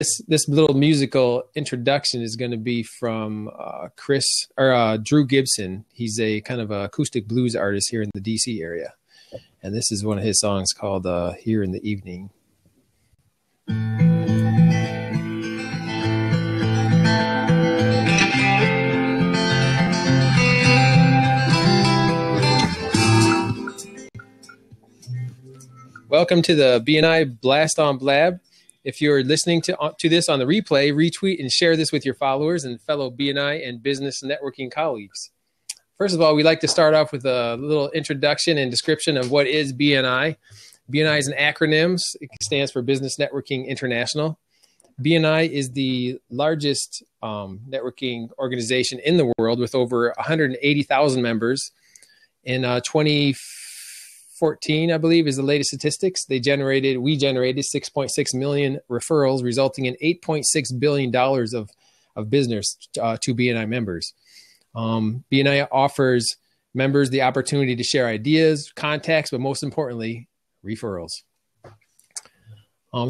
this little musical introduction is going to be from Drew Gibson. He's a kind of acoustic blues artist here in the DC area. And this is one of his songs called Here in the Evening. Welcome to the BNI Blast on Blab. If you're listening to this on the replay, retweet and share this with your followers and fellow BNI and business networking colleagues. First of all, we'd like to start off with a little introduction and description of what is BNI. BNI is an acronym. It stands for Business Networking International. BNI is the largest networking organization in the world with over 180,000 members. In 2014, I believe, is the latest statistics. We generated 6.6 million referrals, resulting in $8.6 billion of business to BNI members. BNI offers members the opportunity to share ideas, contacts, but most importantly, referrals.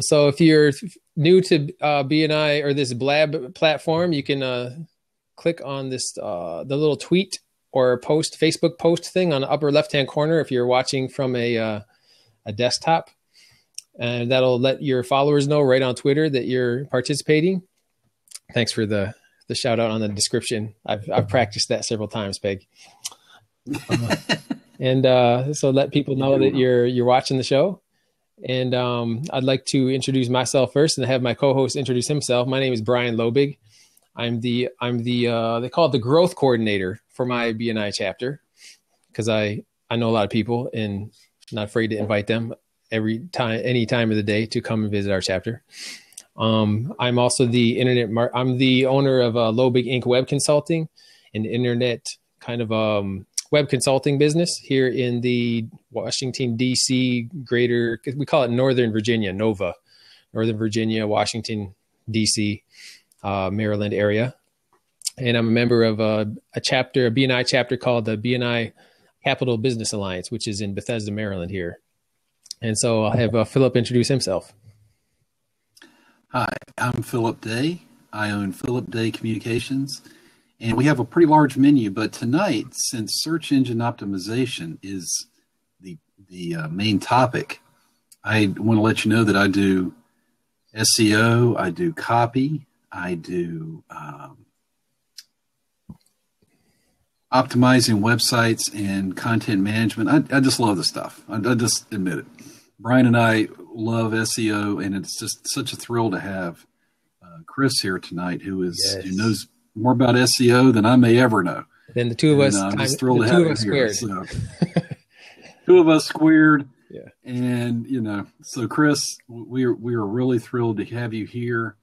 So if you're new to BNI or this Blab platform, you can click on this the little tweet or Facebook post thing on the upper left-hand corner if you're watching from a desktop. And that'll let your followers know right on Twitter that you're participating. Thanks for the shout out on the description. I've practiced that several times, Peg. So let people know that you're watching the show. And I'd like to introduce myself first and have my co-host introduce himself. My name is Brian Lobig. I'm the they call it the growth coordinator for my BNI chapter, because I know a lot of people and not afraid to invite them any time of the day to come and visit our chapter. I'm also I'm the owner of Lobig Inc. Web Consulting, an internet kind of web consulting business here in the Washington, D.C. greater, we call it Northern Virginia, NOVA, Northern Virginia, Washington, D.C., Maryland area. And I'm a member of a BNI chapter called the BNI Capital Business Alliance, which is in Bethesda, Maryland here. And so I'll have Philip introduce himself. Hi, I'm Philip Day. I own Philip Day Communications, and we have a pretty large menu. But tonight, since search engine optimization is the main topic, I want to let you know that I do SEO, I do copy, I do optimizing websites and content management. I just love the stuff. I just admit it. Brian and I love SEO, and it's just such a thrill to have Chris here tonight, who knows more about SEO than I may ever know. Then the two of us, I'm just thrilled to have him here. So, two of us squared. Yeah. And so Chris, we are really thrilled to have you here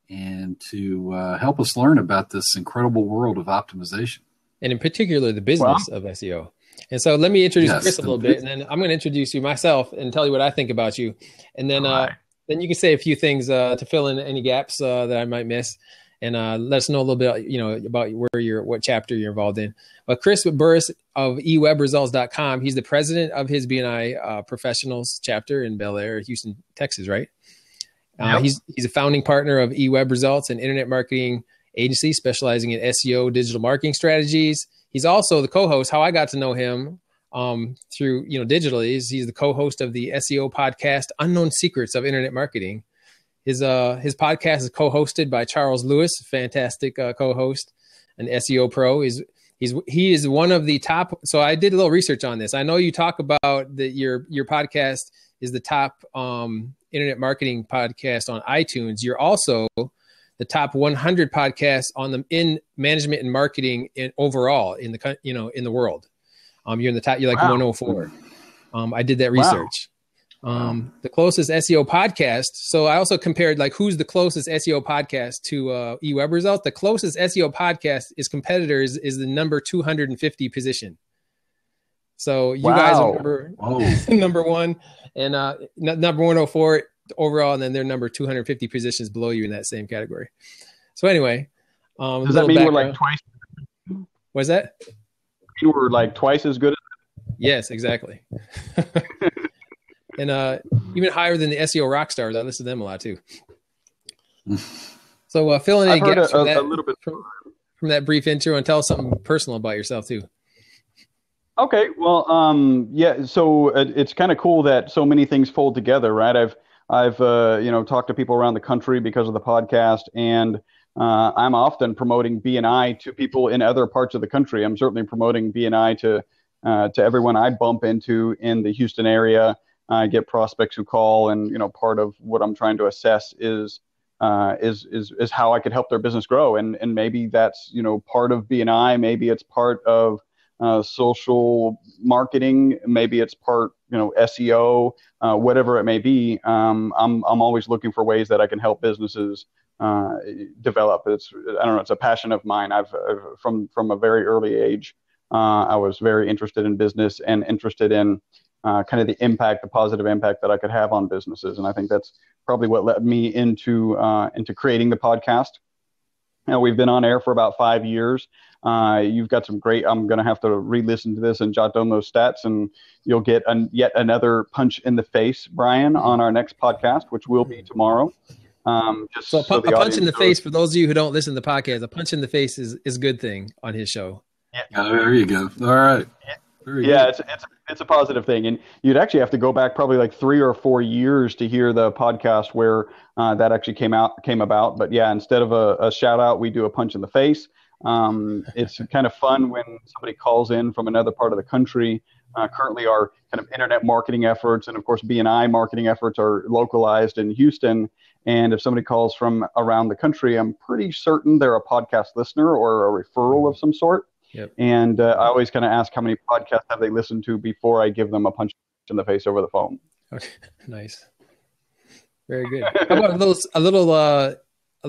and to help us learn about this incredible world of optimization. And in particular, the business of SEO. And so let me introduce Chris a little bit, and then I'm going to introduce you myself and tell you what I think about you. And then then you can say a few things to fill in any gaps that I might miss, and let us know a little bit, about what chapter you're involved in. But Chris Burres of ewebresults.com, he's the president of his BNI professionals chapter in Bellaire, Houston, Texas, right? Yep. He's a founding partner of eWebResults, an internet marketing agency specializing in SEO digital marketing strategies. He's also the co-host. How I got to know him through digitally is he's the co-host of the SEO podcast Unknown Secrets of Internet Marketing. His podcast is co-hosted by Charles Lewis, a fantastic co-host, an SEO pro. He is one of the top. So I did a little research on this. I know you talk about that your podcast is the top internet marketing podcast on iTunes. You're also the top 100 podcasts in management and marketing overall in the world. You're in the top. You're like 104. I did that research. The closest SEO podcast. So I also compared who's the closest SEO podcast to eWebResults. The closest SEO podcast is competitors is the number 250 position. So you guys are number one and number 104 overall, and then they're number 250 positions below you in that same category. So anyway, does that mean we're like twice? What's that? You were like twice as good? Yes, exactly. And even higher than the SEO rock stars. I listen to them a lot too. So fill in any gaps a little bit from that brief intro, and tell us something personal about yourself too. Okay, well, yeah. So it's kind of cool that so many things fold together, right? I've talked to people around the country because of the podcast, and I'm often promoting BNI to people in other parts of the country. I'm certainly promoting BNI to everyone I bump into in the Houston area. I get prospects who call, and part of what I'm trying to assess is how I could help their business grow, and maybe that's part of BNI, maybe it's part of social marketing, maybe it's part SEO, whatever it may be. I'm always looking for ways that I can help businesses develop. It's a passion of mine. I've from a very early age, I was very interested in business and interested in kind of the positive impact that I could have on businesses, and I think that's probably what led me into creating the podcast. We've been on air for about 5 years. You've got some great. I'm going to have to re-listen to this and jot down those stats, and you'll get yet another punch in the face, Brian, on our next podcast, which will be tomorrow. A punch in the face, for those of you who don't listen to the podcast, a punch in the face is a good thing on his show. Yeah. Oh, there you go. All right. Yeah, it's a positive thing, and you'd actually have to go back probably like 3 or 4 years to hear the podcast where that actually came about. But yeah, instead of a shout out, we do a punch in the face. It's kind of fun when somebody calls in from another part of the country. Currently, our kind of internet marketing efforts and of course BNI marketing efforts are localized in Houston. And if somebody calls from around the country, I'm pretty certain they're a podcast listener or a referral of some sort. Yep. And I always kind of ask how many podcasts have they listened to before I give them a punch in the face over the phone. Okay, nice, very good. How about a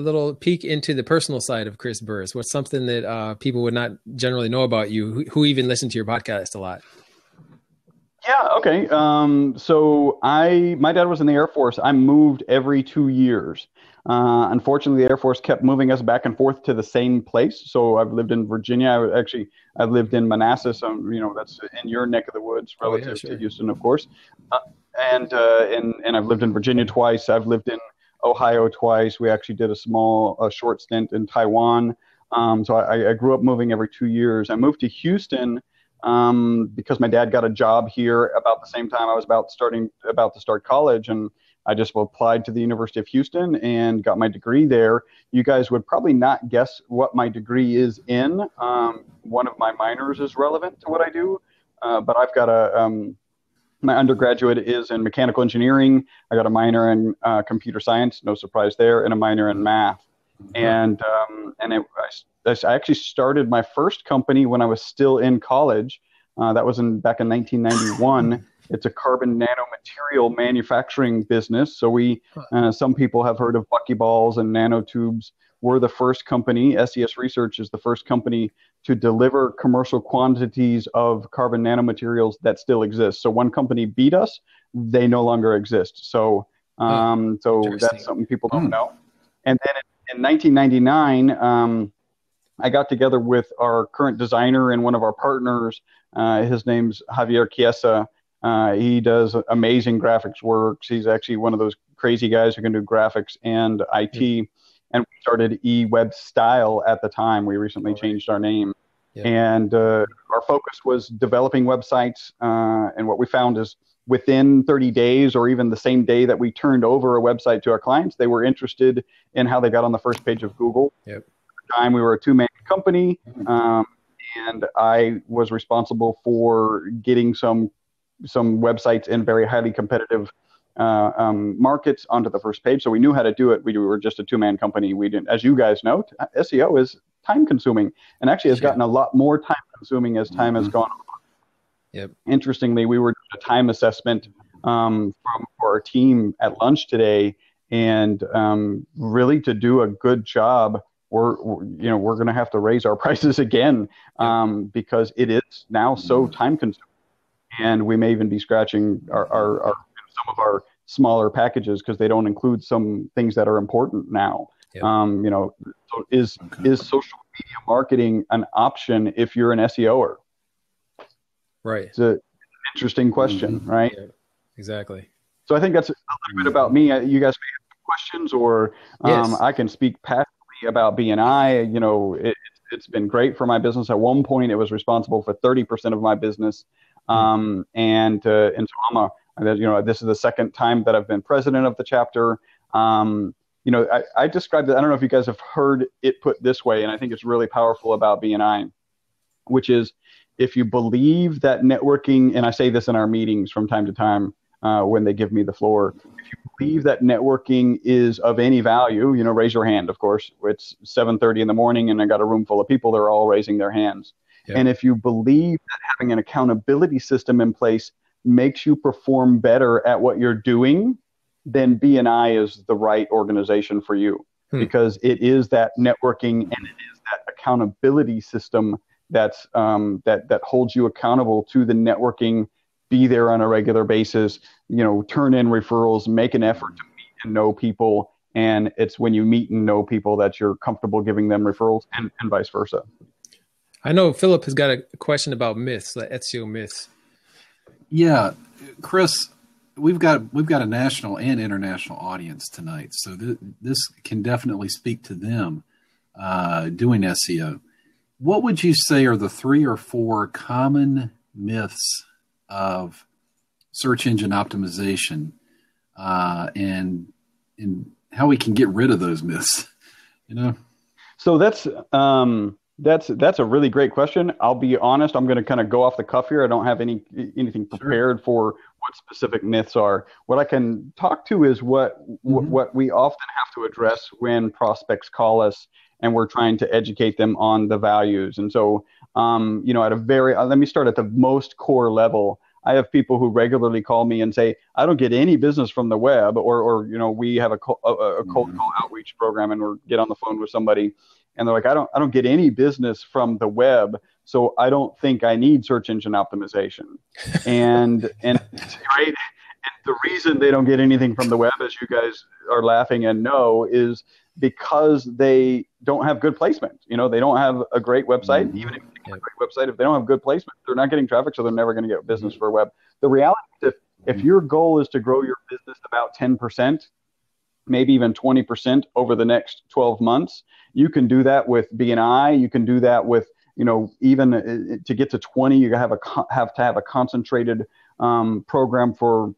little peek into the personal side of Chris Burres? What's something that people would not generally know about you, who even listen to your podcast a lot? Yeah. Okay. So my dad was in the Air Force. I moved every 2 years. Unfortunately, the Air Force kept moving us back and forth to the same place. So I've lived in Virginia. I've lived in Manassas. That's in your neck of the woods relative to Houston, of course. And I've lived in Virginia twice. I've lived in Ohio twice. We actually did a short stint in Taiwan. So I grew up moving every 2 years. I moved to Houston because my dad got a job here about the same time I was about to start college, and I just applied to the University of Houston and got my degree there. You guys would probably not guess what my degree is in. One of my minors is relevant to what I do, but I've got my undergraduate is in mechanical engineering. I got a minor in computer science, no surprise there, and a minor in math. And I actually started my first company when I was still in college. That was back in 1991. It's a carbon nanomaterial manufacturing business. So some people have heard of buckyballs and nanotubes. We're the first company, SES Research is the first company to deliver commercial quantities of carbon nanomaterials that still exist. So one company beat us, they no longer exist. So that's something people don't know. And then in 1999, I got together with our current designer and one of our partners. His name's Javier Chiesa. He does amazing graphics works. He's actually one of those crazy guys who can do graphics and IT. Mm-hmm. And we started eWeb Style at the time. We recently changed our name. Yeah. And our focus was developing websites. And what we found is within 30 days or even the same day that we turned over a website to our clients, they were interested in how they got on the first page of Google. Yep. At the time, we were a two-man company. And I was responsible for getting some websites in very highly competitive markets onto the first page. So we knew how to do it. We were just a two-man company. We didn't, as you guys know, SEO is time-consuming and actually has gotten a lot more time-consuming as time has gone on. Yep. Interestingly, we were doing a time assessment for our team at lunch today, and really to do a good job, we're going to have to raise our prices again because it is now so time-consuming. And we may even be scratching our some of our smaller packages because they don't include some things that are important now. Yep. So is social media marketing an option if you're an SEOer? Right. It's an interesting question, right? Yeah, exactly. So I think that's a little bit about me. You guys may questions, or Yes. I can speak passionately about BNI. It's been great for my business. At one point, it was responsible for 30% of my business, and so this is the second time that I've been president of the chapter. I described it. I don't know if you guys have heard it put this way, and I think it's really powerful about BNI, which is if you believe that networking, and I say this in our meetings from time to time when they give me the floor, if you believe that networking is of any value, raise your hand, of course. It's 7:30 in the morning and I got a room full of people, they're all raising their hands. Yeah. And if you believe that having an accountability system in place makes you perform better at what you're doing, then BNI is the right organization for you, because it is that networking and it is that accountability system that's that holds you accountable to the networking. Be there on a regular basis, turn in referrals, make an effort to meet and know people. And it's when you meet and know people that you're comfortable giving them referrals, and vice versa. I know Philip has got a question about myths, like SEO myths. Yeah, Chris, we've got a national and international audience tonight, so this can definitely speak to them doing SEO. What would you say are the 3 or 4 common myths of search engine optimization, and how we can get rid of those myths? So that's a really great question. I'll be honest, I'm going to kind of go off the cuff here. I don't have anything prepared for what specific myths are. What I can talk to is what we often have to address when prospects call us and we're trying to educate them on the values. And so, let me start at the most core level. I have people who regularly call me and say, I don't get any business from the web, or we have a cold call outreach program, and we get on the phone with somebody and they're like, I don't get any business from the web, so I don't think I need search engine optimization. and right. And the reason they don't get anything from the web, as you guys are laughing and know, is because they don't have good placement. They don't have a great website. Even if they have a great website, if they don't have good placement, they're not getting traffic, so they're never going to get business for web. The reality is, if your goal is to grow your business about 10%, maybe even 20% over the next 12 months, you can do that with BNI. You can do that with, even to get to 20, you have to have a concentrated program for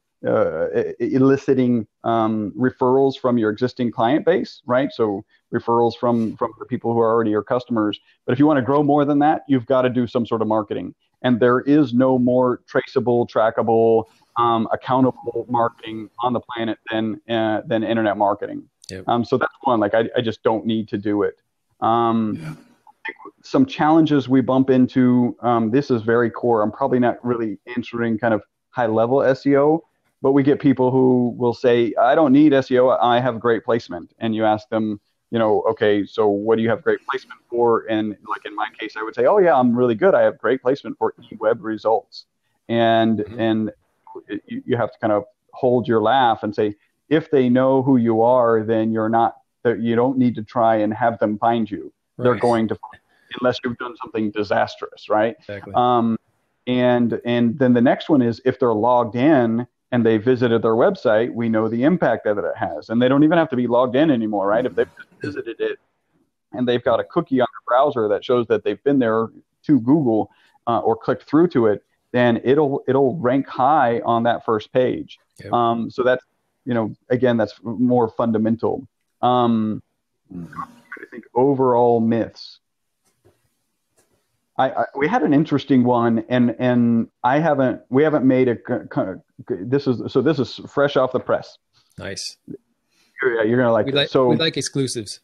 eliciting referrals from your existing client base, right? So referrals from the people who are already your customers. But if you want to grow more than that, you've got to do some sort of marketing. And there is no more traceable, trackable, accountable marketing on the planet than internet marketing. Yep. So that's one. Like I just don't need to do it. Some challenges we bump into. This is very core. I'm probably not really answering kind of high level SEO, but we get people who will say, I don't need SEO. I have great placement. And you ask them, okay, so what do you have great placement for? And like in my case, I would say, oh yeah, I'm really good. I have great placement for eWeb results. And you have to kind of hold your laugh and say, if they know who you are, then you don't need to try and have them find you. Right. They're going to find you unless you've done something disastrous, right? Exactly. And then the next one is if they're logged in and they visited their website, we know the impact that it has. And they don't even have to be logged in anymore, right? If they've visited it and they've got a cookie on their browser that shows that they've been there to Google or clicked through to it, then it'll rank high on that first page. Yep. So that's, again, that's more fundamental. I think overall myths. We had an interesting one, and we haven't made this is fresh off the press. Nice. Yeah, you're gonna like it. So we like exclusives.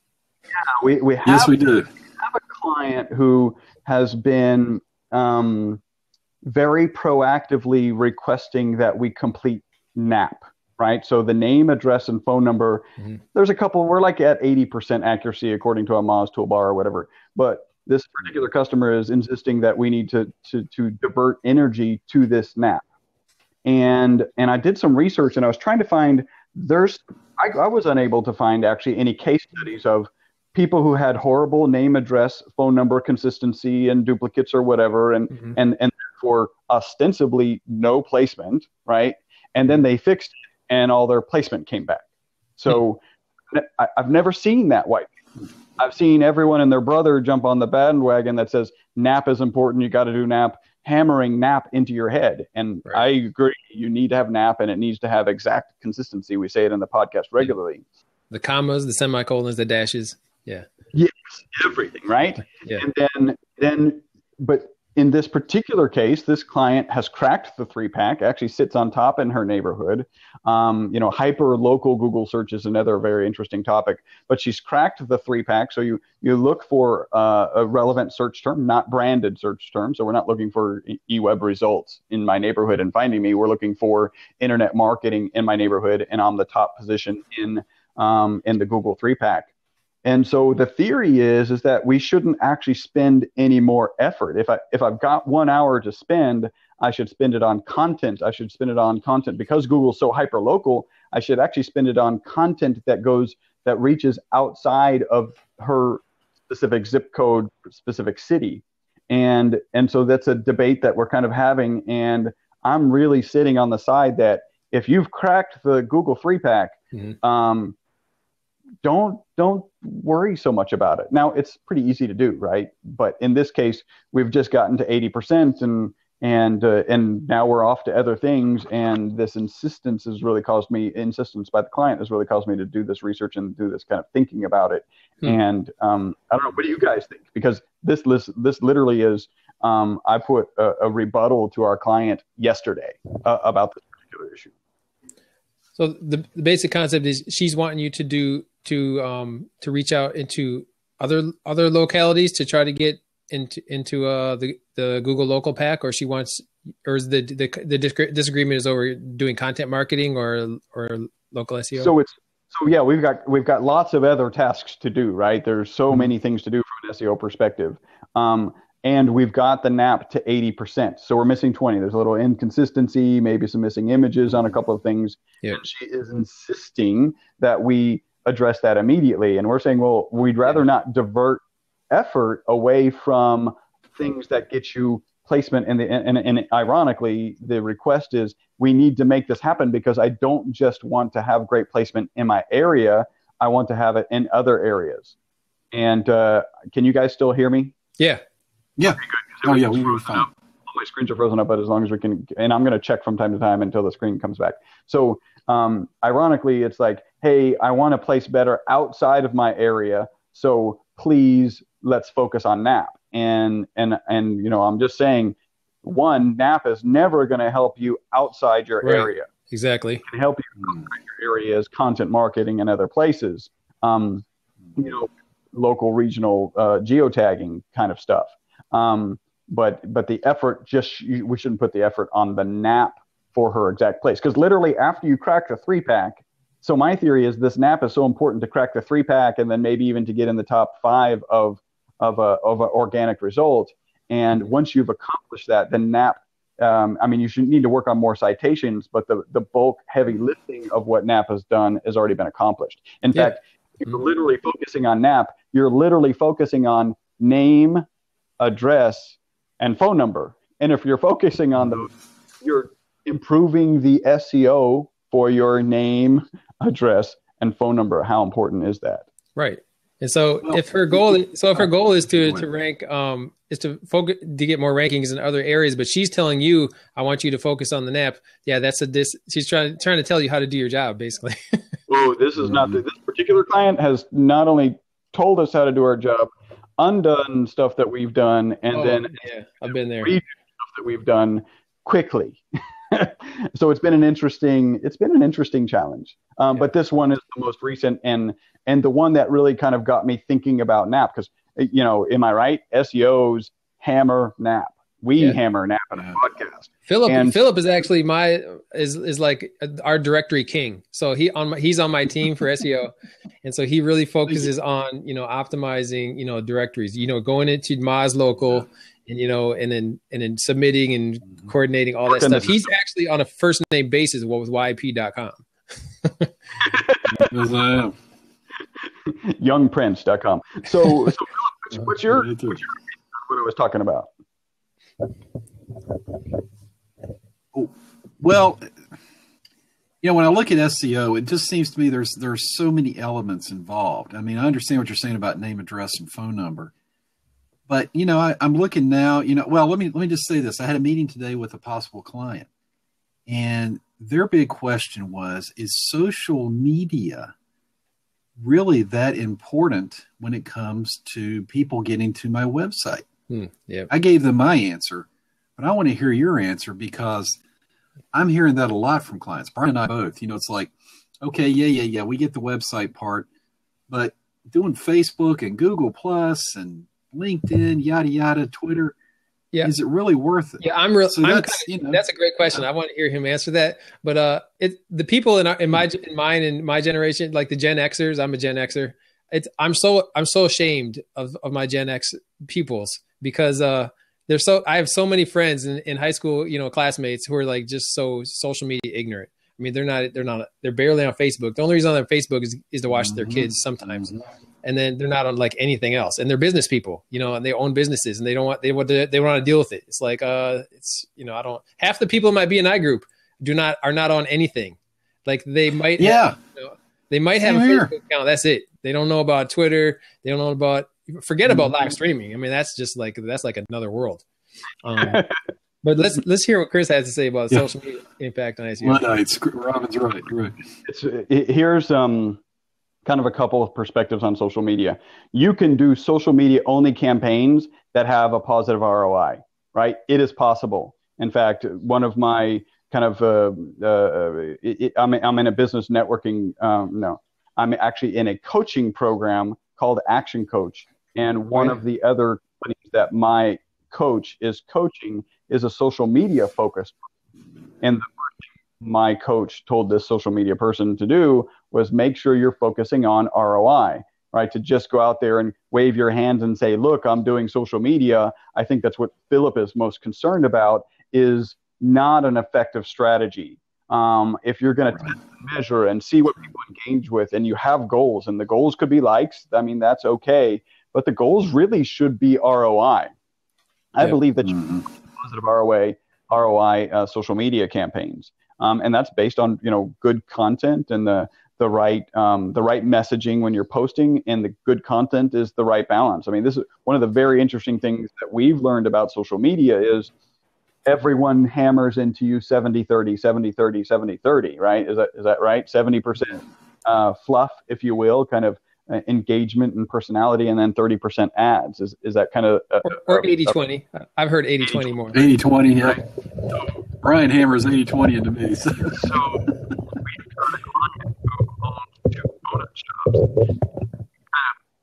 Yeah, we have. Yes, we do. We have a client who has been very proactively requesting that we complete NAP. Right. So the name, address, and phone number. Mm-hmm. There's a couple. We're like at 80% accuracy according to a Moz toolbar or whatever, but this particular customer is insisting that we need to divert energy to this NAP. And I did some research and I was trying to find I was unable to find actually any case studies of people who had horrible name, address, phone number consistency and duplicates or whatever, and therefore ostensibly no placement, right? And then they fixed it and all their placement came back. So I've never seen that white paper. I've seen everyone and their brother jump on the bandwagon that says NAP is important. You got to do NAP, hammering NAP into your head. And I agree. You need to have NAP, and it needs to have exact consistency. We say it in the podcast regularly. The commas, the semicolons, the dashes. Yeah. Yes, everything, right? Yeah. And but in this particular case, this client has cracked the 3-pack, actually sits on top in her neighborhood. Hyper local Google search is another very interesting topic, but she's cracked the 3-pack. So you look for a relevant search term, not branded search term. So we're not looking for eWeb results in my neighborhood and finding me. We're looking for internet marketing in my neighborhood, and I'm the top position in the Google 3-pack. And so the theory is that we shouldn't actually spend any more effort. If I've got 1 hour to spend, I should spend it on content. I should spend it on content because Google's so hyper local. I should actually spend it on content that reaches outside of her specific zip code, specific city. And so that's a debate that we're kind of having. And I'm really sitting on the side that if you've cracked the Google 3-pack, don't worry so much about it. Now, it's pretty easy to do, right? But in this case, we've just gotten to 80%, and now we're off to other things. And this insistence by the client has really caused me to do this research and do this kind of thinking about it. And I don't know, what do you guys think? Because this literally is, I put a rebuttal to our client yesterday about this particular issue. So the basic concept is she's wanting you to reach out into other localities to try to get into the Google local pack, or is the disagreement is over doing content marketing or local SEO? So we've got lots of other tasks to do, right? There's so many things to do from an SEO perspective. And we've got the NAP to 80%. So we're missing 20. There's a little inconsistency, maybe some missing images on a couple of things. Yeah. And she is insisting that we address that immediately. And we're saying, well, we'd rather not divert effort away from things that get you placement. And ironically, the request is we need to make this happen because I don't just want to have great placement in my area. I want to have it in other areas. And can you guys still hear me? Yeah. Yeah. Oh, yeah, we were fine. All my screens are frozen up, but as long as we can, and I'm going to check from time to time until the screen comes back. So ironically, it's like, hey, I want to place better outside of my area. So please, let's focus on NAP. And I'm just saying, one, NAP is never going to help you outside your area. Exactly. It can help you outside your areas, content marketing, and other places. Local, regional geotagging kind of stuff. But the effort, we shouldn't put the effort on the NAP for her exact place. Because literally after you crack the 3-pack, so my theory is this NAP is so important to crack the 3-pack and then maybe even to get in the top 5 of an organic result. And once you've accomplished that, then NAP, you should need to work on more citations, but the bulk heavy lifting of what NAP has done has already been accomplished. In fact, if you're literally focusing on NAP, you're literally focusing on name, address, and phone number. And if you're focusing on those, you're improving the SEO for your name, address, and phone number. How important is that? Right. And so if her goal is to rank, is to focus, to get more rankings in other areas, but she's telling you, I want you to focus on the NAP. Yeah, she's trying to tell you how to do your job, basically. Well, this is not this particular client has not only told us how to do our job, undone stuff that we've done, and I've been there. Stuff that we've done quickly. So it's been an interesting challenge. But this one is the most recent and the one that really kind of got me thinking about NAP because, am I right? SEOs hammer NAP. We hammer NAP in a podcast. Philip is actually is like our directory king. So he's on my team for SEO, and so he really focuses on optimizing directories. Going into Moz local, and then submitting and coordinating all that stuff. He's actually on a first name basis with YP.com. Youngprince.com. So what's your what I was talking about? Well, when I look at SEO, it just seems to me there's so many elements involved. I mean, I understand what you're saying about name, address, and phone number, but I'm looking now. Well, let me just say this: I had a meeting today with a possible client, and their big question was: is social media really that important when it comes to people getting to my website? Yeah. I gave them my answer, but I want to hear your answer because I'm hearing that a lot from clients. Brian and I both. It's like, okay, yeah, we get the website part, but doing Facebook and Google Plus and LinkedIn, yada yada, Twitter, is it really worth it? Yeah, that's a great question. I want to hear him answer that. But the people in my generation, like the Gen Xers, I'm a Gen Xer. I'm so ashamed of my Gen X pupils because I have so many friends in high school, classmates who are like just so social media ignorant. I mean, they're barely on Facebook. The only reason they're on Facebook is to watch their kids sometimes. And then they're not on like anything else. And they're business people, and they own businesses and they want to deal with it. It's like, half the people in my BNI group are not on anything. Like they might, they might have a Facebook account. That's it. They don't know about Twitter. They don't know about, forget about live streaming. I mean, that's like another world. But let's hear what Chris has to say about social media impact on SEO. Robin's right. Here's kind of a couple of perspectives on social media. You can do social media only campaigns that have a positive ROI, right? It is possible. In fact, one of my kind of, I'm in a business networking, I'm actually in a coaching program called Action Coach. And one of the other companies that my coach is coaching is a social media focused. And the first thing my coach told this social media person to do was make sure you're focusing on ROI, right? To just go out there and wave your hands and say, look, I'm doing social media. I think that's what Philip is most concerned about, is not an effective strategy. If you're going to measure and see what people engage with, and you have goals, and the goals could be likes, I mean, that's okay. But the goals really should be ROI. I believe that you need positive ROI social media campaigns. And that's based on, good content and the right messaging when you're posting, and the good content is the right balance. I mean, this is one of the very interesting things that we've learned about social media is everyone hammers into you 70-30, 70-30, 70-30, right? Is that right? 70% fluff, if you will, kind of engagement and personality, and then 30% ads. Is that kind of or 80-20? I've heard 80-20 more. 80-20, yeah. Brian hammers 80-20 into me. So we've got a client who owns 2 donut shops.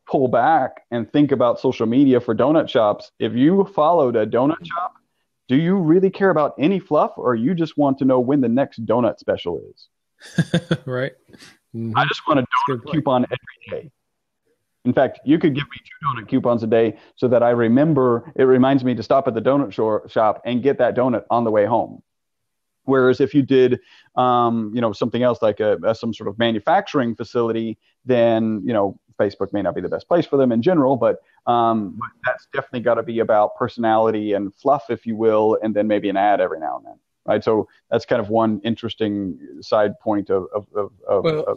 Pull back and think about social media for donut shops. If you followed a donut shop, do you really care about any fluff, or you just want to know when the next donut special is? Right. Mm-hmm. I just want a donut coupon every day. In fact, you could give me 2 donut coupons a day so that I remember, it reminds me to stop at the donut shop and get that donut on the way home. Whereas if you did, something else like some sort of manufacturing facility, then, Facebook may not be the best place for them in general, but that's definitely got to be about personality and fluff, if you will, and then maybe an ad every now and then. Right. So that's kind of one interesting side point of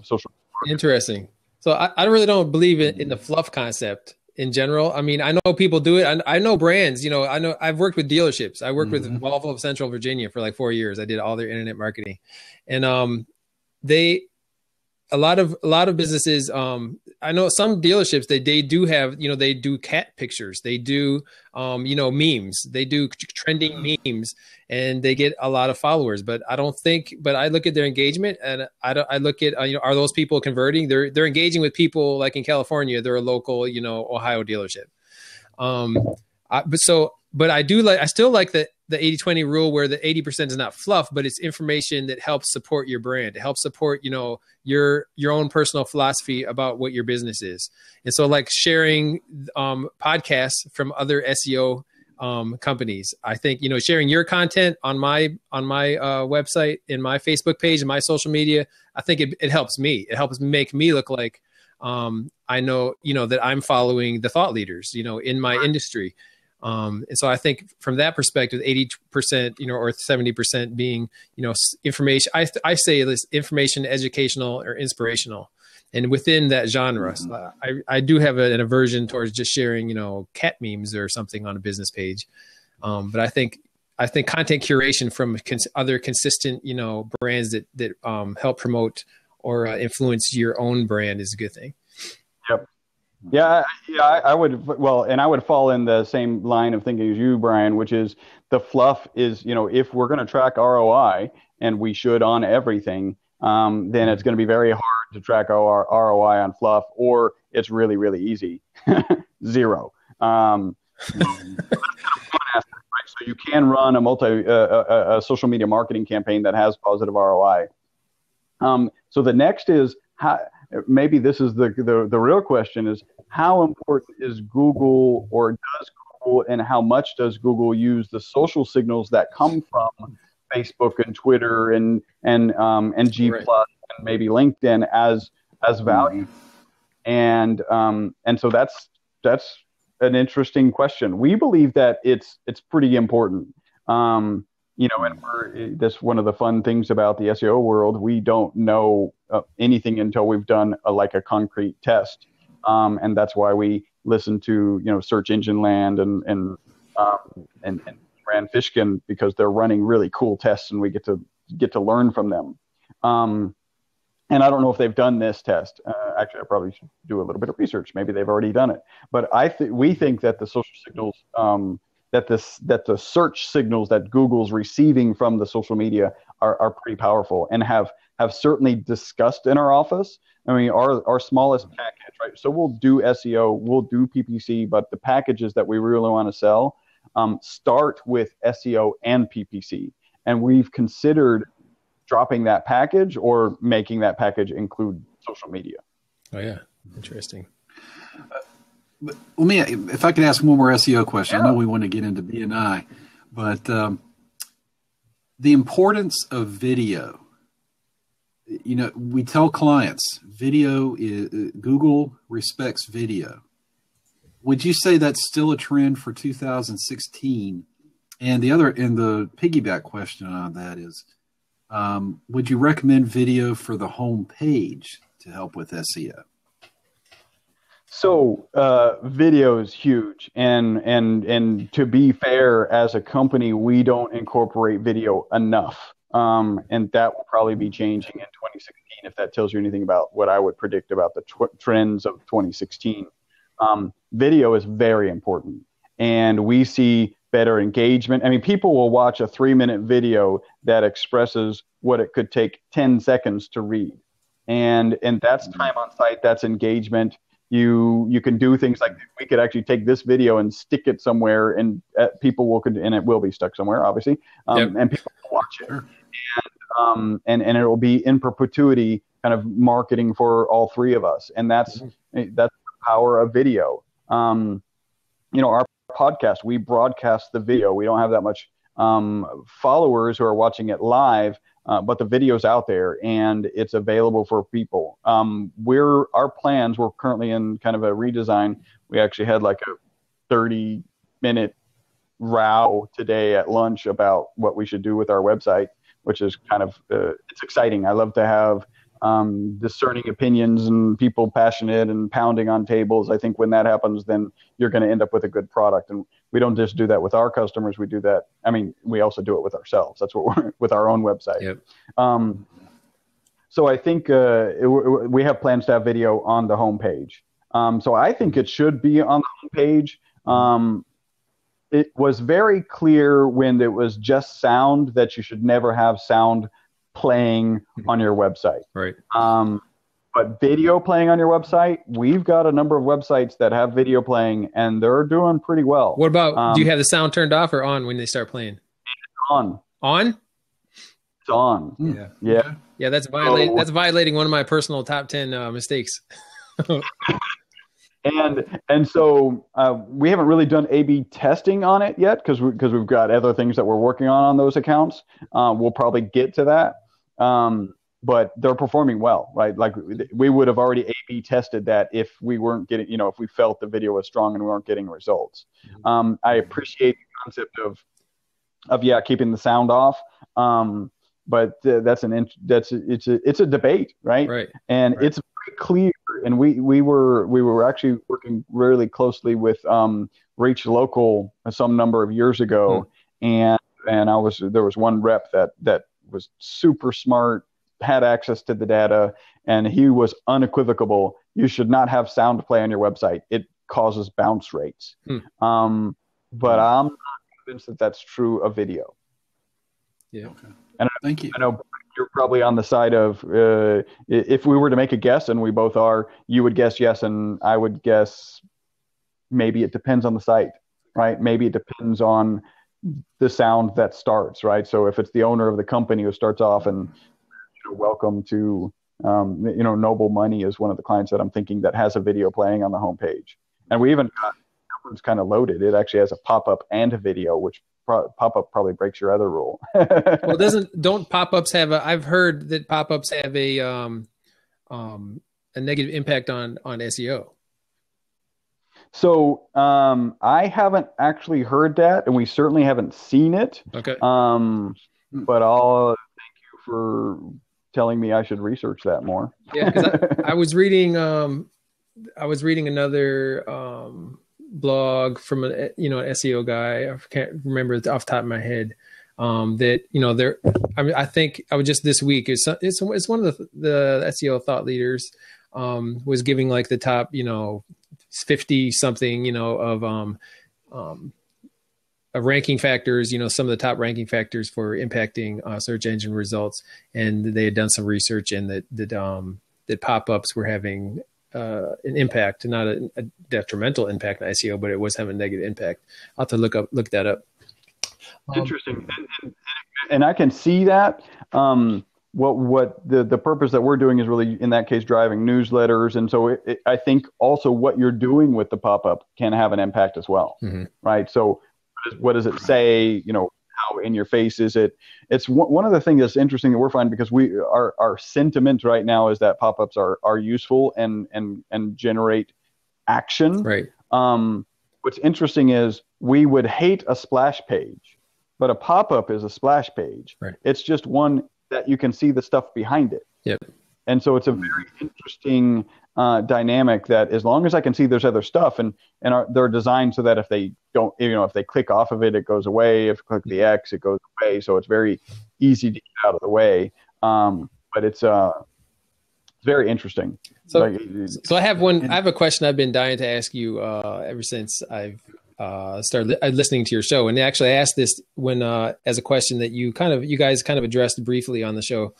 social media. Interesting. So I really don't believe in the fluff concept in general. I mean, I know people do it. I know brands, I've worked with dealerships. I worked with Volvo of Central Virginia for like 4 years. I did all their internet marketing, and a lot of businesses, I know some dealerships, they do have, they do cat pictures, they do, memes, they do trending memes, and they get a lot of followers. But I look at their engagement, and I look at, are those people converting? They're engaging with people like in California, they're a local, Ohio dealership. But I still like the 80-20 rule, where the 80% is not fluff, but it's information that helps support your brand. It helps support, your own personal philosophy about what your business is. And so like sharing podcasts from other SEO companies. I think, sharing your content on my website, in my Facebook page, in my social media, I think it helps me. It helps make me look like I know, that I'm following the thought leaders, in my industry. And so I think from that perspective, 80%, or 70% being, information, I say this information, educational or inspirational. And within that genre, I do have an aversion towards just sharing, cat memes or something on a business page. But I think content curation from other consistent, brands that help promote or influence your own brand is a good thing. Yep. Yeah, I would. Well, and I would fall in the same line of thinking as you, Brian, which is the fluff is, if we're going to track ROI, and we should on everything, then it's going to be very hard to track our ROI on fluff, or it's really, really easy. Zero. That's kind of one aspect, right? So you can run a social media marketing campaign that has positive ROI. So the next is maybe this is the real question is, how important is Google, or does Google, and how much does Google use the social signals that come from Facebook and Twitter and G Plus and maybe LinkedIn as value? And so that's an interesting question. We believe that it's pretty important. And that's one of the fun things about the SEO world. We don't know anything until we've done a concrete test, and that's why we listen to Search Engine Land and Rand Fishkin, because they're running really cool tests, and we get to learn from them. And I don't know if they've done this test. Actually, I probably should do a little bit of research. Maybe they've already done it. But we think that the social signals, that the search signals that Google's receiving from the social media are pretty powerful, and have certainly discussed in our office. I mean, our smallest package, right? So we'll do SEO, we'll do PPC, but the packages that we really want to sell start with SEO and PPC. And we've considered dropping that package or making that package include social media. Oh, yeah. Interesting. But let me, if I could ask one more SEO question. Yeah. I know we want to get into BNI, but the importance of video. We tell clients Google respects video. Would you say that's still a trend for 2016? And the piggyback question on that is, would you recommend video for the home page to help with SEO? So video is huge, and to be fair, as a company, we don't incorporate video enough, and that will probably be changing in 2016. If that tells you anything about what I would predict about the trends of 2016, video is very important, and we see better engagement. I mean, people will watch a 3-minute video that expresses what it could take 10 seconds to read, and that's time on site. That's engagement. You can do things like, we could actually take this video and stick it somewhere, and people and it will be stuck somewhere, obviously, and people will watch it, and it will be in perpetuity, kind of marketing for all three of us, and that's the power of video. Our podcast, we broadcast the video. We don't have that much followers who are watching it live, but the video's out there and it's available for people. Our plans, we're currently in kind of a redesign. We actually had like a 30-minute row today at lunch about what we should do with our website, which is kind of, it's exciting. I love to have discerning opinions and people passionate and pounding on tables. I think when that happens, then you're going to end up with a good product. And we don't just do that with our customers. We do that. I mean, we also do it with ourselves. That's what we're with our own website. Yep. So I think we have plans to have video on the homepage. So I think it should be on the homepage. It was very clear when it was just sound that you should never have sound playing on your website. Right. But video playing on your website, we've got a number of websites that have video playing, and they're doing pretty well. What about, do you have the sound turned off or on when they start playing? On. On? It's on. Yeah. Yeah. Yeah, that's violating one of my personal top 10 mistakes. And so we haven't really done A/B testing on it yet because we've got other things that we're working on those accounts. We'll probably get to that. but they're performing well, right? Like we would have already A/B tested that if we weren't getting, if we felt the video was strong and we weren't getting results. I appreciate the concept of keeping the sound off. But it's a debate, right? Right. And it's very clear. And we were actually working really closely with Reach Local some number of years ago, and there was one rep that was super smart, had access to the data, and he was unequivocal. You should not have sound play on your website. It causes bounce rates. But I'm not convinced that that's true of video. Yeah. Okay. And Thank you. I know you're probably on the side of if we were to make a guess, and we both are, you would guess yes, and I would guess maybe it depends on the site, right? Maybe it depends on the sound that starts, right? So if it's the owner of the company who starts off and welcome to Noble Money is one of the clients that I'm thinking that has a video playing on the homepage, and we even got it's kind of loaded. It actually has a pop-up and a video, which pop-up probably breaks your other rule. Well, don't pop-ups have I've heard that pop-ups have a negative impact on SEO. So I haven't actually heard that, and we certainly haven't seen it. Okay. But I'll thank you for telling me I should research that more. Yeah, because I was reading another blog from an SEO guy. I can't remember it off the top of my head. I think I was just this week. It's one of the SEO thought leaders was giving like the top 50 something of ranking factors. Some of the top ranking factors for impacting search engine results, and they had done some research and that pop-ups were having an impact, not a detrimental impact on SEO, but it was having a negative impact. I'll have to look that up. Interesting. And I can see that. What the purpose that we're doing is really, in that case, driving newsletters. And so I think also what you're doing with the pop-up can have an impact as well, right? So what does it say? How in your face is it? It's one of the things that's interesting that we're finding, because our sentiment right now is that pop-ups are useful and generate action. Right. What's interesting is we would hate a splash page, but a pop-up is a splash page. Right. It's just one that you can see the stuff behind it. Yep. And so it's a very interesting dynamic that as long as I can see there's other stuff, and they're designed so that if they don't, if they click off of it, it goes away. If you click the X, it goes away. So it's very easy to get out of the way. But it's very interesting. So I have a question I've been dying to ask you ever since I've started listening to your show. And actually I asked this when as a question that you guys kind of addressed briefly on the show,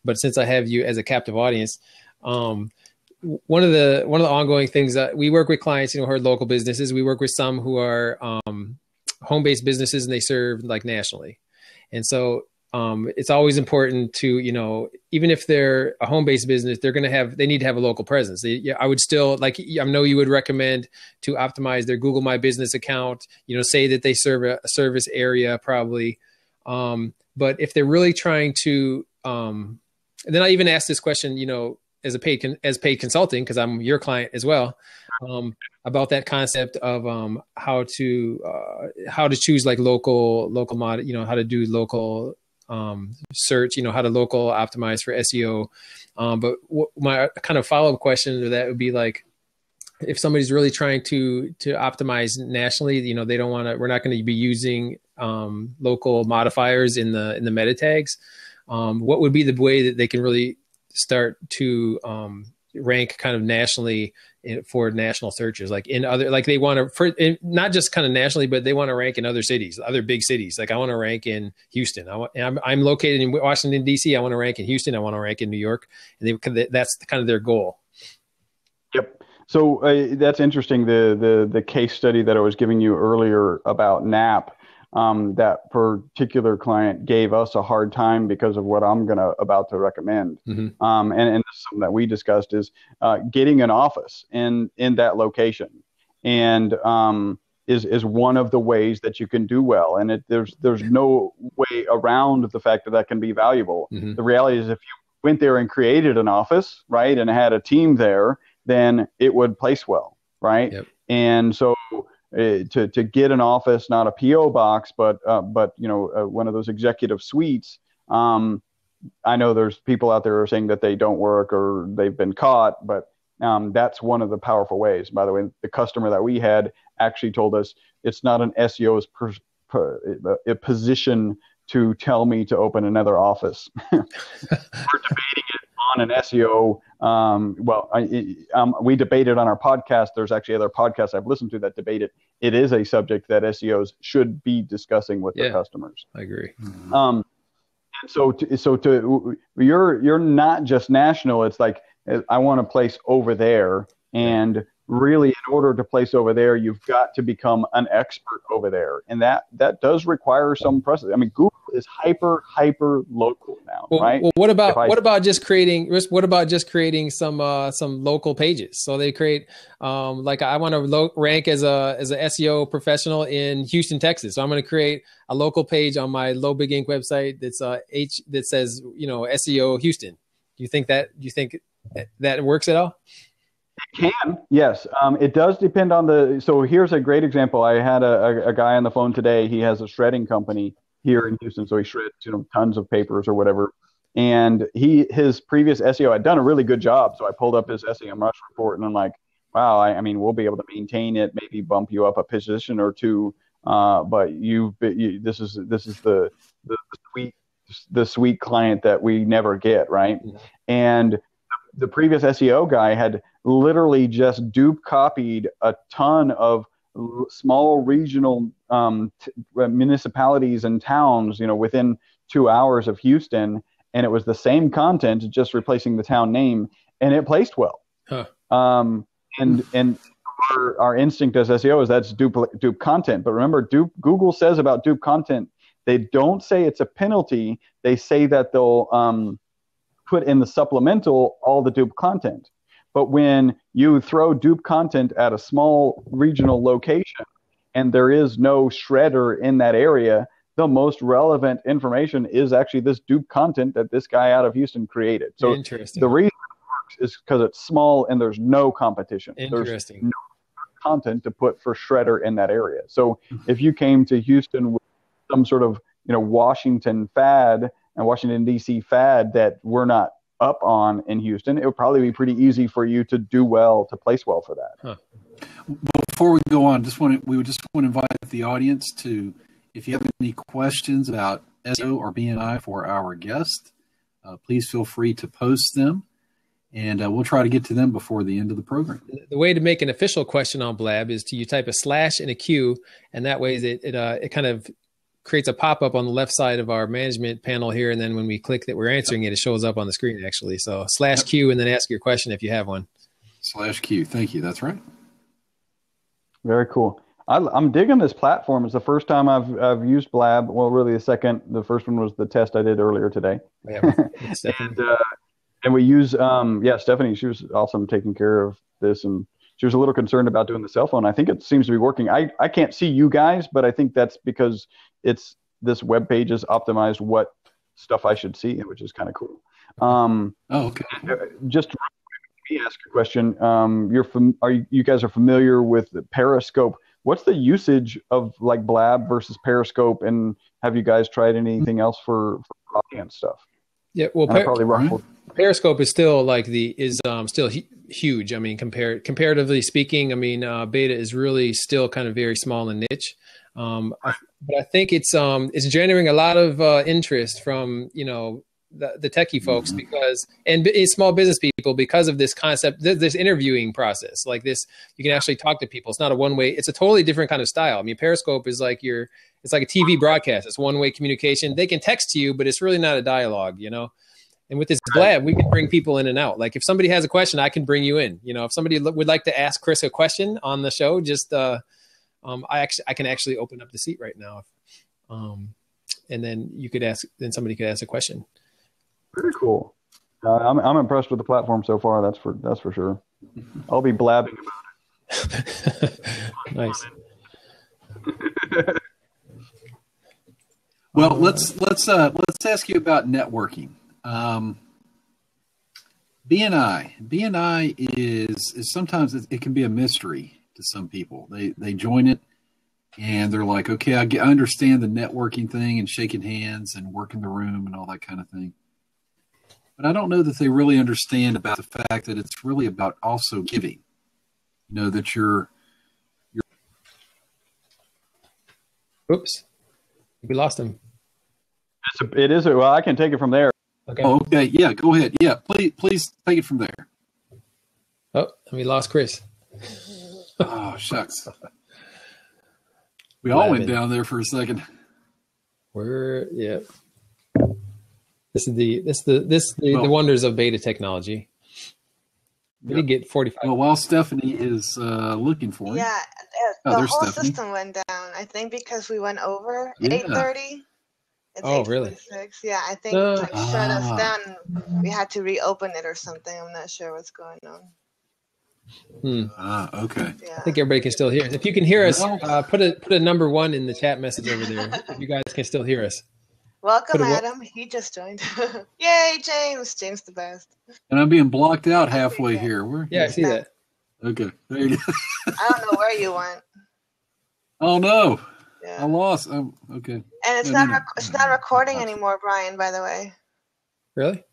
but since I have you as a captive audience, one of the ongoing things that we work with clients, who are local businesses. We work with some who are home-based businesses, and they serve like nationally. And so it's always important to, even if they're a home-based business, they need to have a local presence. I would still I know you would recommend to optimize their Google My Business account, say that they serve a service area probably. But if they're really trying to, and then I even asked this question, as paid consulting, because I'm your client as well, about that concept of how to choose like local mod, how to do local search, how to local optimize for SEO. But my kind of follow-up question to that would be like, if somebody's really trying to optimize nationally, we're not going to be using local modifiers in the meta tags. What would be the way that they can really start to rank kind of nationally for national searches, like in other, like they want to, not just kind of nationally, but they want to rank in other cities, other big cities. Like I want to rank in Houston. I'm located in Washington, DC. I want to rank in Houston. I want to rank in New York. And that's kind of their goal. Yep. So that's interesting. The case study that I was giving you earlier about NAP, that particular client gave us a hard time because of what I'm about to recommend. And this is something that we discussed is getting an office in that location, and is one of the ways that you can do well. And there's no way around the fact that can be valuable. The reality is, if went there and created an office, right, and had a team there, then it would place well, right? Yep. And so to get an office, not a PO box, but one of those executive suites. I know there's people out there who are saying that they don't work or they've been caught, but that's one of the powerful ways. By the way, the customer that we had actually told us it's not an SEO's position to tell me to open another office. We're debating it on an SEO. We debated on our podcast. There's actually other podcasts I've listened to that debate it. It is a subject that SEOs should be discussing with their customers. I agree. And so you're not just national. It's like, I want to place over there, and really, in order to place over there, you've got to become an expert over there, and that does require some process. I mean, Google is hyper local now, right? Well, what about just creating some local pages? So they create like, I want to rank as a SEO professional in Houston, Texas. So I'm going to create a local page on my Low Big Ink website that says SEO Houston. Do you think that works at all? It can, yes. It does depend on so here's a great example. I had a guy on the phone today. He has a shredding company here in Houston. So he shreds, tons of papers or whatever. And his previous SEO had done a really good job. So I pulled up his SEMrush report and I'm like, wow, I mean, we'll be able to maintain it, maybe bump you up a position or two. But this is the sweet client that we never get, right? Mm-hmm. And the previous SEO guy had literally just dupe copied a ton of small regional municipalities and towns, within 2 hours of Houston, and it was the same content, just replacing the town name, and it placed well. Huh. And our instinct as SEO is that's dupe content. But remember, Google says about dupe content, they don't say it's a penalty. They say that they'll put in the supplemental all the dupe content. But when you throw dupe content at a small regional location and there is no shredder in that area, the most relevant information is actually this dupe content that this guy out of Houston created. So the reason it works is because it's small and there's no competition. There's no content to put for shredder in that area. So if you came to Houston with some sort of Washington fad and Washington D.C. fad that we're not up on in Houston, it would probably be pretty easy for you to do well, to place well for that. Huh. Before we go on, we would just want to invite the audience to, if you have any questions about SEO or BNI for our guest, please feel free to post them, and we'll try to get to them before the end of the program. The way to make an official question on Blab is you type a / and a Q, and that way it kind of creates a pop-up on the left side of our management panel here, and then when we click that we're answering it shows up on the screen actually. So /Q and then ask your question if you have one. /Q, thank you. That's right. Very cool. I'm digging this platform. It's the first time I've used Blab. Well, really the second. The first one was the test I did earlier today. Yeah, and we use Stephanie. She was awesome taking care of this, and she was a little concerned about doing the cell phone. I think it seems to be working. I can't see you guys, but I think that's because this web page is optimized what stuff I should see, which is kind of cool. Okay. Just let me ask a question. You guys are familiar with Periscope? What's the usage of like Blab versus Periscope, and have you guys tried anything else for audience stuff? Yeah, well, Periscope is still still huge. I mean, comparatively speaking, I mean, beta is really still kind of very small and niche. But I think it's generating a lot of interest from the techie folks and small business people because of this concept, this interviewing process. Like this, you can actually talk to people. It's not a one-way. It's a totally different kind of style. I mean, Periscope is it's like a TV broadcast. It's one-way communication. They can text to you, but it's really not a dialogue, And with this Blab, we can bring people in and out. Like if somebody has a question, I can bring you in. If somebody would like to ask Chris a question on the show, just I can actually open up the seat right now, and then somebody could ask a question. Very cool. I'm impressed with the platform so far. That's for sure. I'll be blabbing about it. Nice. Well, let's ask you about networking. BNI is sometimes it can be a mystery to some people. They join it and they're like, okay, I understand the networking thing and shaking hands and working the room and all that kind of thing. But I don't know that they really understand about the fact that it's really about also giving. You know, that you're. Oops, we lost him. It is. Well, I can take it from there. Okay. Oh, okay. Yeah, go ahead. Yeah, please take it from there. Oh, and we lost Chris. Oh, shucks. We all went down there for a second. Yeah. This is the wonders of beta technology. We did get 45. Well, while Stephanie is looking for it. Yeah, the whole Stephanie. system went down. I think because we went over 8:30. It's oh, really? Yeah, I think shut us down. We had to reopen it or something. I'm not sure what's going on. Okay. Yeah. I think everybody can still hear us. If you can hear us, put a number 1 in the chat message over there. If you guys can still hear us. Welcome, Adam. He just joined. Yay, James. James the best. And I'm being blocked out halfway here. Yeah, I see that. Okay. There you go. I don't know where you went. Oh, no. Yeah. I lost. Okay. And it's not recording anymore, Brian, by the way. Really?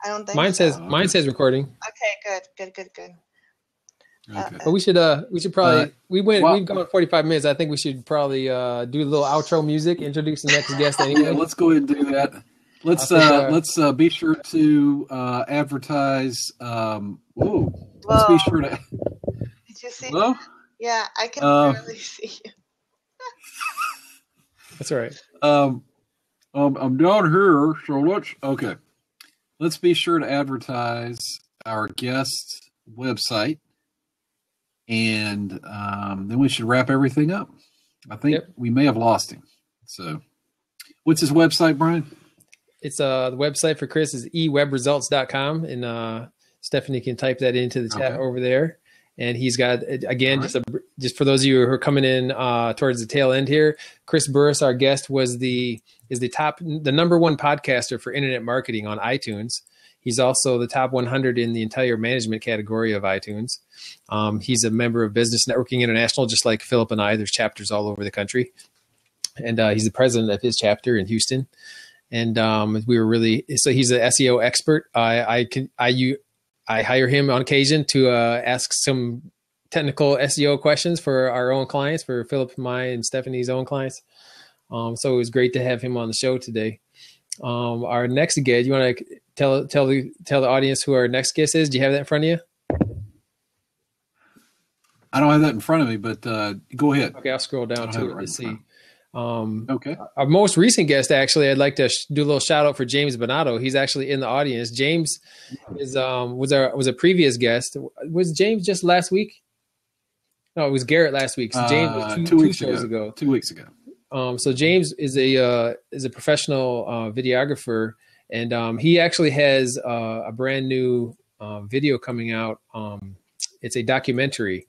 I don't think mine says recording. Okay, good. Okay. But we should probably we've gone 45 minutes. I think we should probably do a little outro music, introduce the next guest anyway. Yeah, let's go ahead and do that. Let's be sure to advertise. Let's be sure to. Did you see? Hello? Yeah, I can barely see you. That's all right. I'm down here, so let's be sure to advertise our guest website. And then we should wrap everything up. I think we may have lost him. So what's his website, Brian? It's the website for Chris is ewebresults.com. And Stephanie can type that into the chat over there. And he's got, again, just for those of you who are coming in towards the tail end here, Chris Burres, our guest, is the number 1 podcaster for internet marketing on iTunes. He's also the top 100 in the entire management category of iTunes. He's a member of Business Networking International, just like Philip and I. There's chapters all over the country. And he's the president of his chapter in Houston. And so he's an SEO expert. I hire him on occasion to ask some technical SEO questions for our own clients, for Philip, mine, and Stephanie's own clients. So it was great to have him on the show today. Our next guest, you want to tell the audience who our next guest is? Do you have that in front of you? I don't have that in front of me, but go ahead. Okay, I'll scroll down to it. Let's see. Okay. Our most recent guest, actually, I'd like to do a little shout out for James Bonato. He's actually in the audience. James was a previous guest. Was James just last week? No, it was Garrett last week. So James was two shows ago. 2 weeks ago. So James is a professional videographer, and he actually has a brand new video coming out. It's a documentary.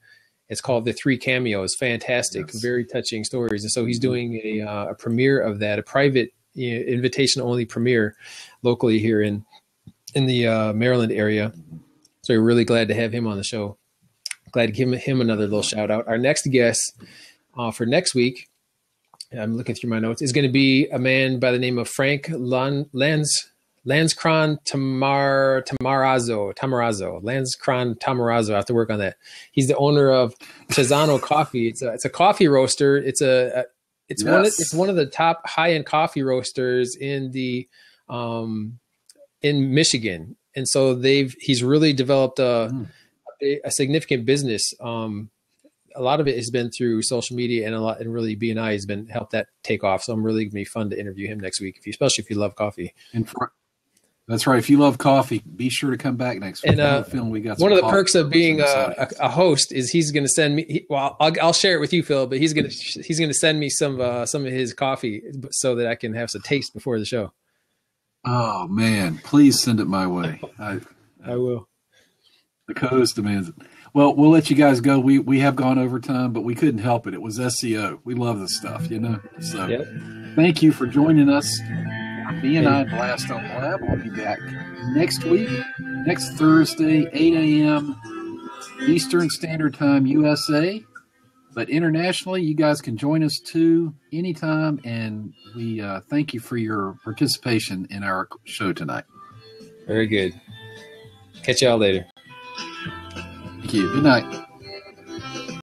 It's called The Three Cameos. Fantastic, very touching stories. And so he's doing a premiere of that, a private invitation-only premiere locally here in the Maryland area. So we're really glad to have him on the show. Glad to give him another little shout out. Our next guest for next week, I'm looking through my notes, is going to be a man by the name of Frank Lanscron Tamarazo. Lanscron Tamarazo. I have to work on that. He's the owner of Cesano Coffee. It's a coffee roaster. It's one of the top high-end coffee roasters in Michigan. And so he's really developed a significant business. A lot of it has been through social media, and really BNI has helped that take off. So I'm really going to be fun to interview him next week, especially if you love coffee. That's right. If you love coffee, be sure to come back next week. And we got one of the perks of being a host is he's going to send me. I'll share it with you, Phil. But he's going to send me some of his coffee so that I can have some taste before the show. Oh man, please send it my way. I will. The co-host demands it. Well, we'll let you guys go. We have gone over time, but we couldn't help it. It was SEO. We love this stuff, So Thank you for joining us. BNI Blast on the Lab. We'll be back next week next Thursday, 8 a.m. Eastern Standard Time, USA. But internationally, you guys can join us too anytime, and we thank you for your participation in our show tonight. Very good. Catch y'all later. Thank you. Good night.